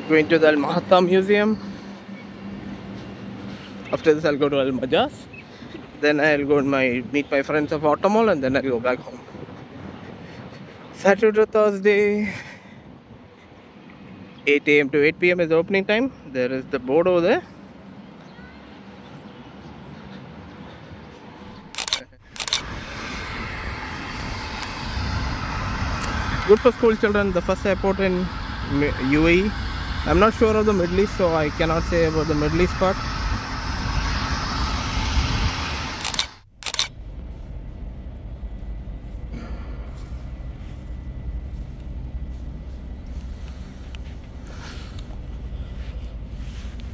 going to the Mahatta Museum. After this I'll go to Al Majaz. Then I'll go and meet my friends of Automall, and then I'll go back home. Saturday, Thursday, 8 AM to 8 PM is the opening time. There is the board over there. Good for school children, the first airport in UAE. I'm not sure of the Middle East, so I cannot say about the Middle East part.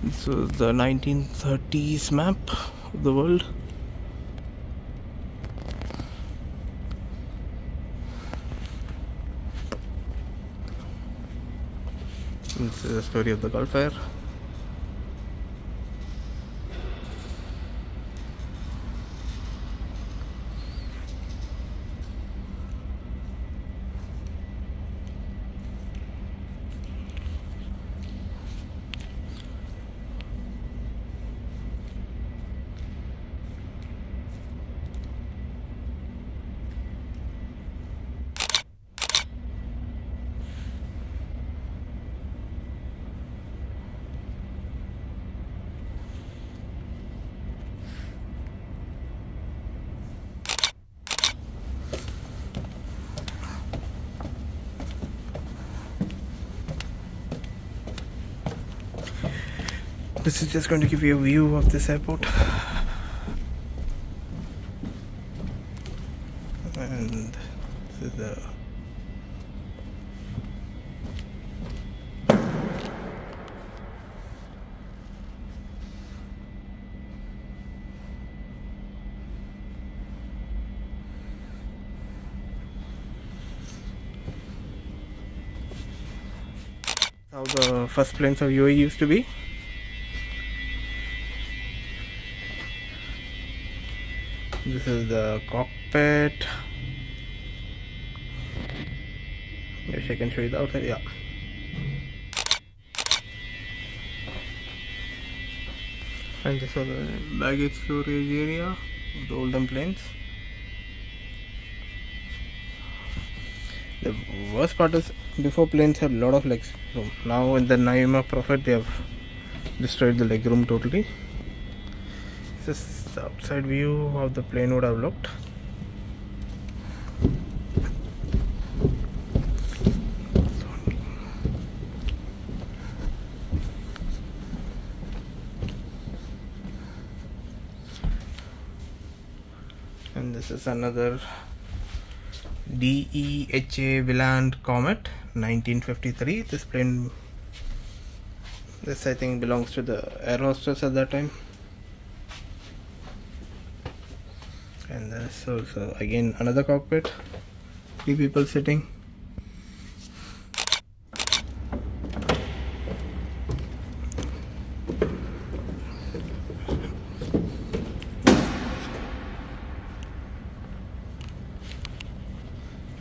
This was the 1930s map of the world. This is the story of the Gulf Air. This is just going to give you a view of this airport. And this is the how the first planes of UAE used to be. This is the cockpit. Yes, I can show you the outside. Yeah. And this is the baggage storage area of the olden planes. The worst part is before planes had a lot of legs room. Now in the Naima Prophet they have destroyed the leg room totally. This is the outside view how the plane would have looked. And this is another DEHA Wieland Comet 1953. This plane, this I think belongs to the air hostess at that time. And there's also again another cockpit, 3 people sitting.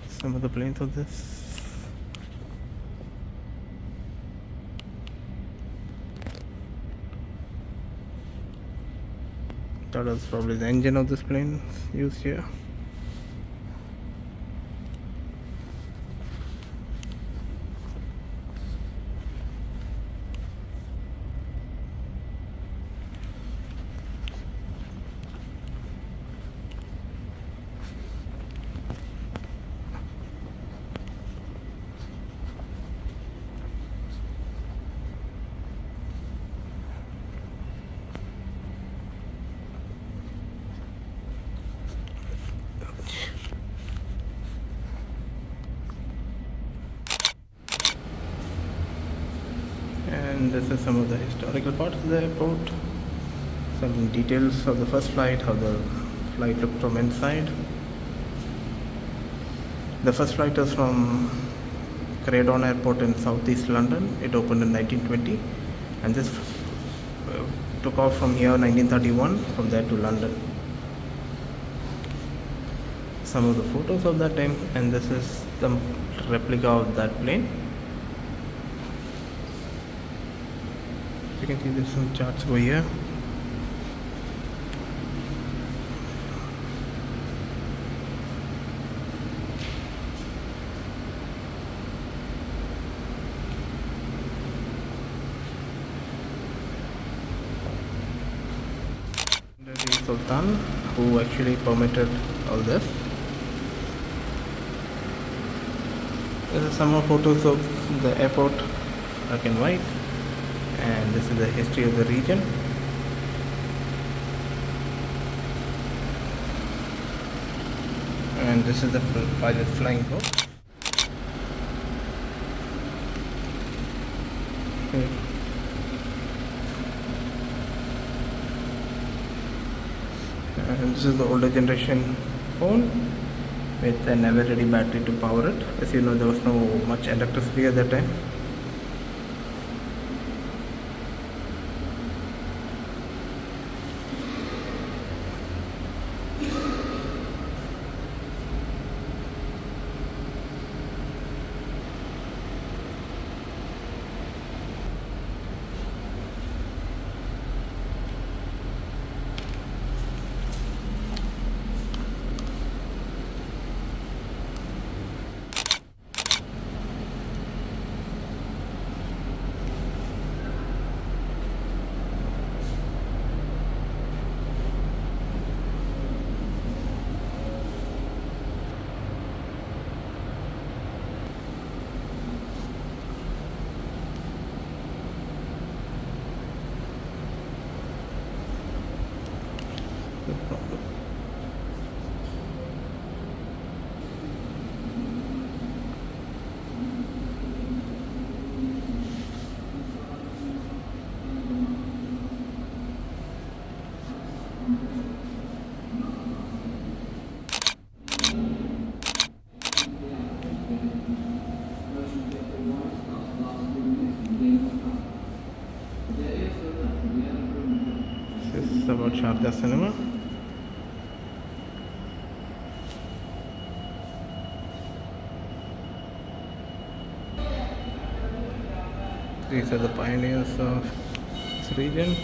Some of the planes of this. That was probably the engine of this plane used here. And this is some of the historical parts of the airport, some details of the first flight, how the flight looked from inside. The first flight was from Croydon Airport in southeast London. It opened in 1920, and this took off from here 1931, from there to London. Some of the photos of that time, and this is the replica of that plane. You can see there's some charts over here. The Sultan who actually permitted all this. There are some more photos of the airport, black and white, and this is the history of the region. And this is the pilot flying boat. Okay. And this is the older generation phone with an ever ready battery to power it. As you know, there was no much electricity at that time. This is about Sharjah cinema. These are the pioneers of this region.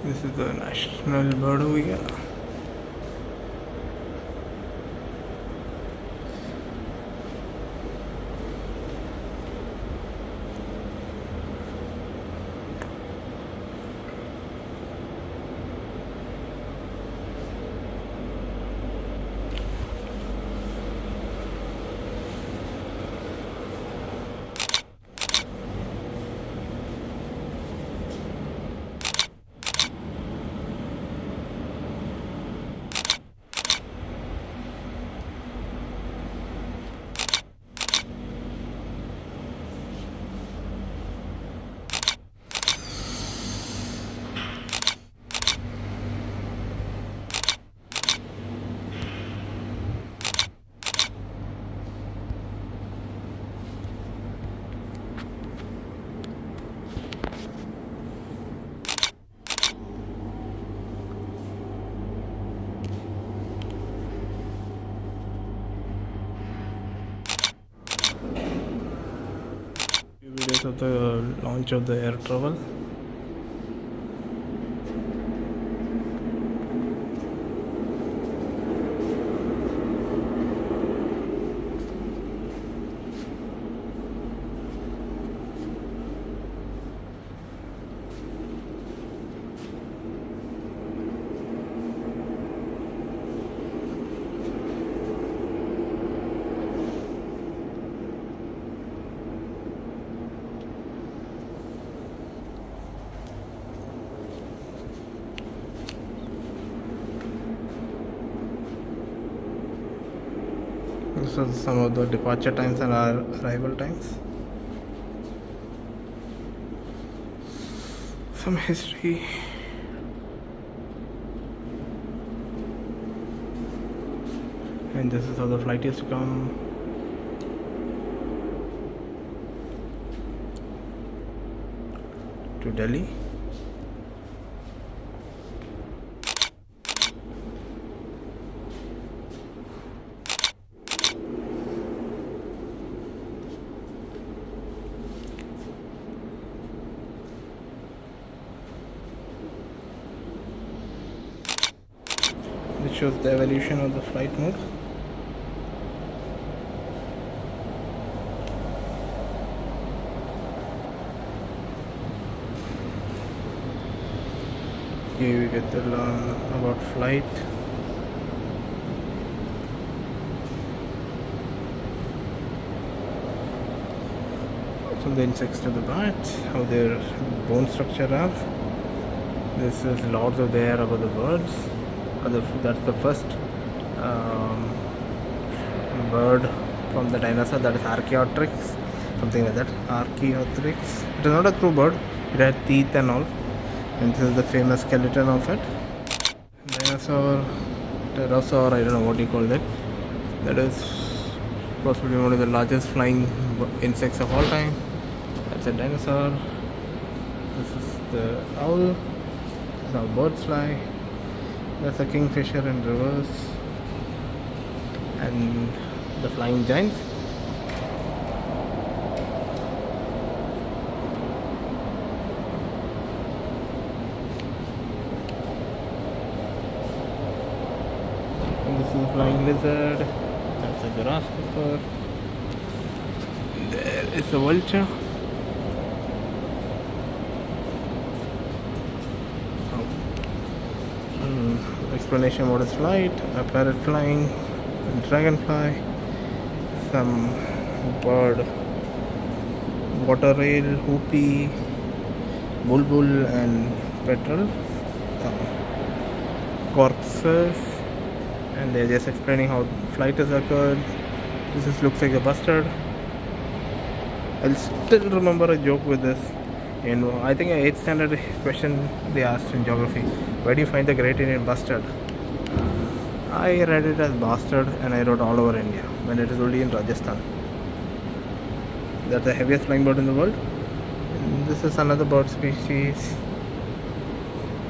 This is the national bird over here. Videos of the launch of the air travel. This is some of the departure times and our arrival times. Some history. And this is how the flight used to come. To Delhi. This shows the evolution of the flight mode. Here we get to learn about flight. From the insects to the bats, how their bone structure are. This is lots of the air about the birds. That's the first bird from the dinosaur, that is Archaeopteryx, something like that. Archaeopteryx. It is not a true bird, it had teeth and all. And this is the famous skeleton of it. Dinosaur, pterosaur, I don't know what you call that. That is possibly one of the largest flying insects of all time. That's a dinosaur. This is the owl. This is how birds fly. That's a kingfisher in reverse. And the flying giants. And this is a flying lizard. That's a grasshopper. There is a vulture. Explanation what is flight, a parrot flying, a dragonfly, some bird, water rail, hoopie, bulbul and petrel, corpses, and they're just explaining how flight has occurred. This looks like a bustard. I'll still remember a joke with this. In I think an 8th standard question they asked in geography, where do you find the Great Indian Bustard? I read it as bastard and I wrote all over India when it is only in Rajasthan. That's the heaviest flying bird in the world. And this is another bird species.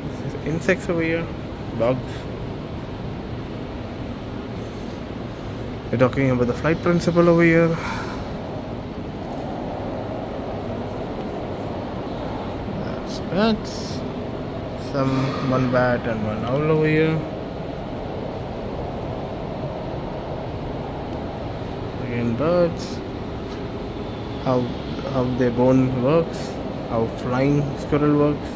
This is insects over here, bugs. We're talking about the flight principle over here. Bats, one bat and one owl over here. Again birds. How their bone works. How flying squirrel works.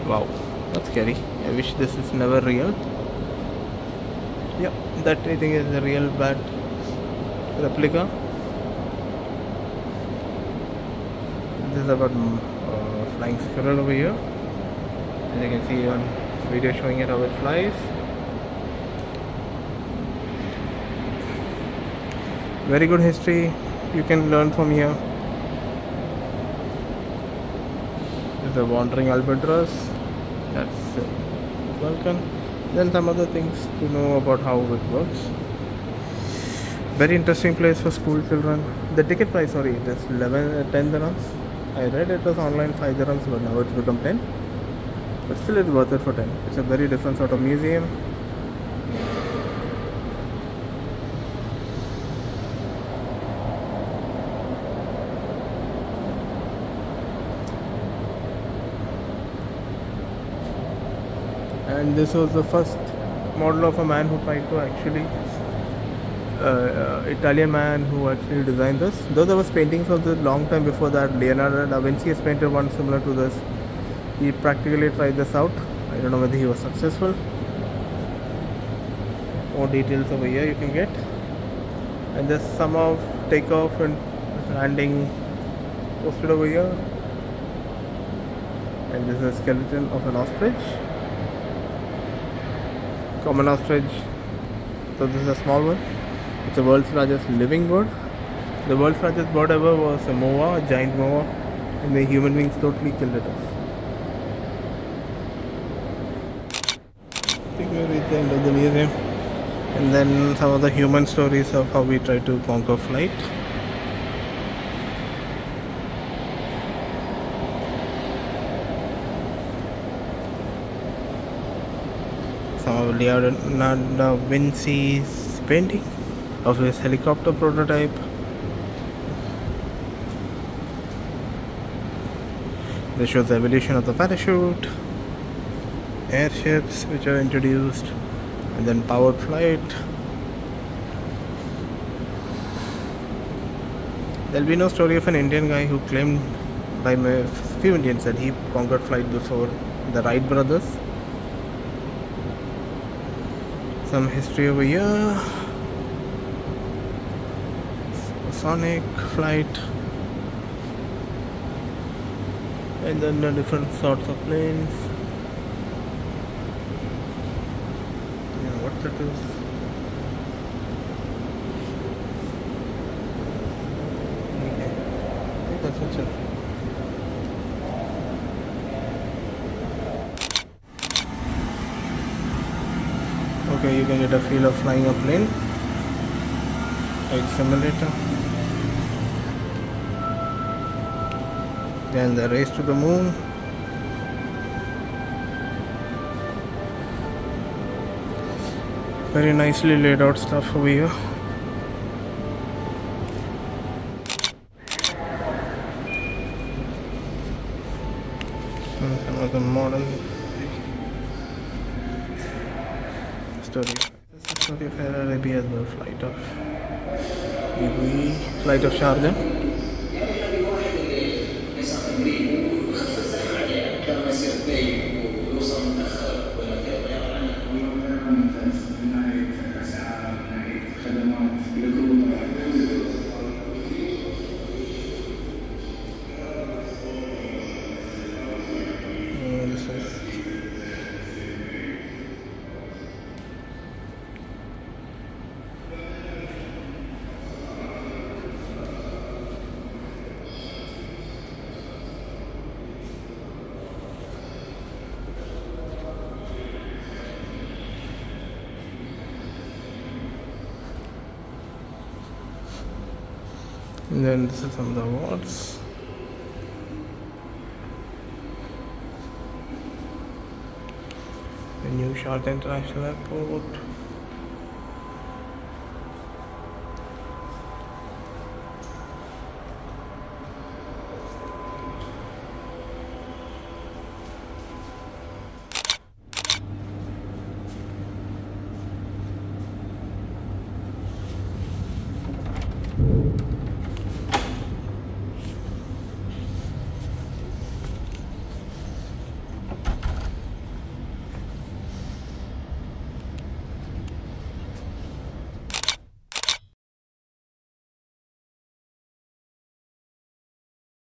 Wow, that's scary. I wish this is never real. Yep, that I think is a real bat replica. This is about flying squirrel over here, and you can see on video showing it how it flies. Very good history you can learn from here. There's a wandering albatross, that's falcon. Then some other things to know about how it works. Very interesting place for school children. The ticket price, sorry, it is 10 dirhams. I read it was online 5 dirhams, but now it's become 10. But still it's worth it for 10. It's a very different sort of museum. And this was the first model of a man who tried to actually Italian man who actually designed this. Though there was paintings of this long time before that. Leonardo da Vinci has painted one similar to this. He practically tried this out. I don't know whether he was successful. More details over here you can get. And there's some of takeoff and landing posted over here. And this is a skeleton of an ostrich. Common ostrich. So this is a small one. It's the world's largest living bird. The world's largest bird ever was a moa, a giant moa, and the human beings totally killed it off. I think we're at the end of the museum. And then some of the human stories of how we try to conquer flight. Some of Leonardo da Vinci's painting of his helicopter prototype. This shows the evolution of the parachute, airships which are introduced, and then powered flight. There'll be no story of an Indian guy who claimed by a few Indians that he conquered flight before the Wright brothers. Some history over here. Sonic flight. And then the different sorts of planes. Yeah, what that is. Okay. I think that's it. Okay, you can get a feel of flying a plane. Like simulator. Then the race to the moon. Very nicely laid out stuff over here. And some of the modern story. This is the story of Air Arabia, the flight of UAE, flight of Sharjah. And then this is some of the awards. The new Sharjah International Airport.